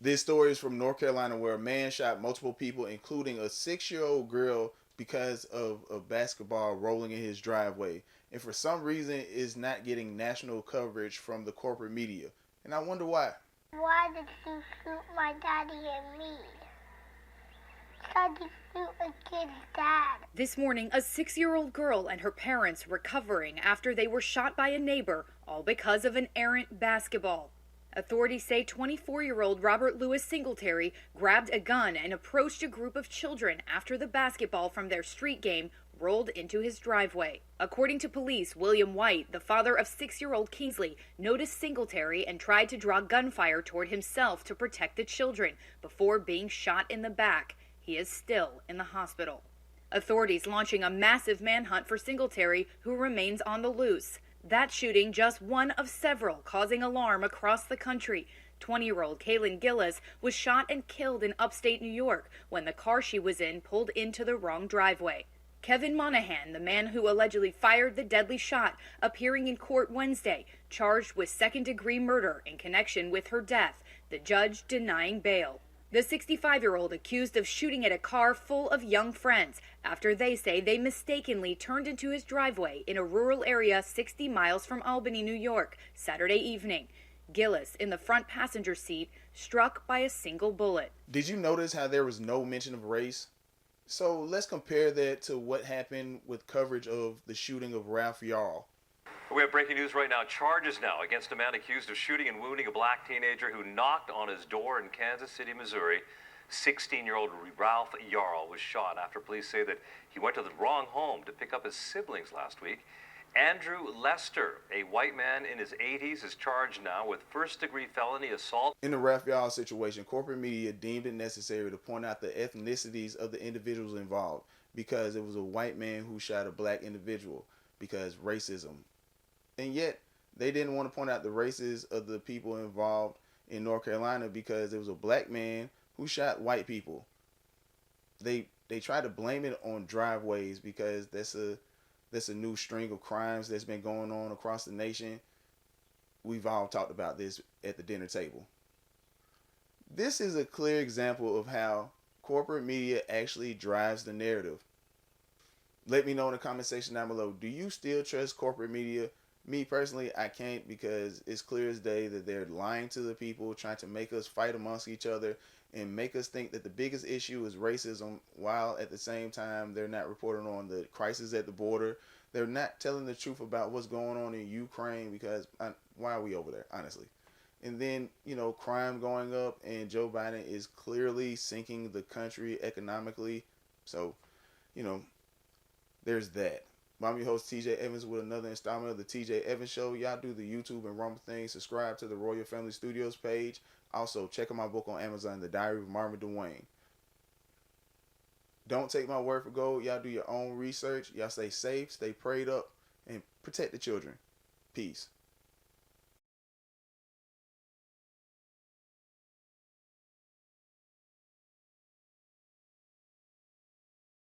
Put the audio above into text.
This story is from North Carolina where a man shot multiple people, including a 6-year-old girl, because of a basketball rolling in his driveway. And for some reason, is not getting national coverage from the corporate media. And I wonder why. Why did you shoot my daddy and me? Why did you shoot a kid's dad? This morning, a 6-year-old girl and her parents recovering after they were shot by a neighbor, all because of an errant basketball. Authorities say 24-year-old Robert Louis Singletary grabbed a gun and approached a group of children after the basketball from their street game rolled into his driveway. According to police, William White, the father of 6-year-old Kingsley, noticed Singletary and tried to draw gunfire toward himself to protect the children before being shot in the back. He is still in the hospital. Authorities launching a massive manhunt for Singletary, who remains on the loose. That shooting just one of several causing alarm across the country. 20-year-old Kaylin Gillis was shot and killed in upstate New York when the car she was in pulled into the wrong driveway. Kevin Monahan, the man who allegedly fired the deadly shot, appearing in court Wednesday, charged with second-degree murder in connection with her death, the judge denying bail. The 65-year-old accused of shooting at a car full of young friends after they say they mistakenly turned into his driveway in a rural area 60 miles from Albany, New York, Saturday evening. Gillis, in the front passenger seat, struck by a single bullet. Did you notice how there was no mention of race? So let's compare that to what happened with coverage of the shooting of Ralph Yarl. We have breaking news right now. Charges now against a man accused of shooting and wounding a black teenager who knocked on his door in Kansas City, Missouri. 16-year-old Ralph Yarl was shot after police say that he went to the wrong home to pick up his siblings last week. Andrew Lester, a white man in his 80s, is charged now with first-degree felony assault. In the Ralph Yarl situation, corporate media deemed it necessary to point out the ethnicities of the individuals involved because it was a white man who shot a black individual because racism. And yet, they didn't want to point out the races of the people involved in North Carolina because it was a black man who shot white people. They try to blame it on driveways because that's a new string of crimes that's been going on across the nation. We've all talked about this at the dinner table. This is a clear example of how corporate media actually drives the narrative. Let me know in the comment section down below. Do you still trust corporate media? Me personally, I can't because it's clear as day that they're lying to the people, trying to make us fight amongst each other and make us think that the biggest issue is racism, while at the same time they're not reporting on the crisis at the border. They're not telling the truth about what's going on in Ukraine because why are we over there, honestly? And then, crime going up and Joe Biden is clearly sinking the country economically. So, there's that. I'm your host, TJ Evans, with another installment of the TJ Evans Show. Y'all do the YouTube and Rumble thing. Subscribe to the Royal Family Studios page. Also, check out my book on Amazon, The Diary of Marvin, DeWayne. Don't take my word for gold. Y'all do your own research. Y'all stay safe, stay prayed up, and protect the children. Peace.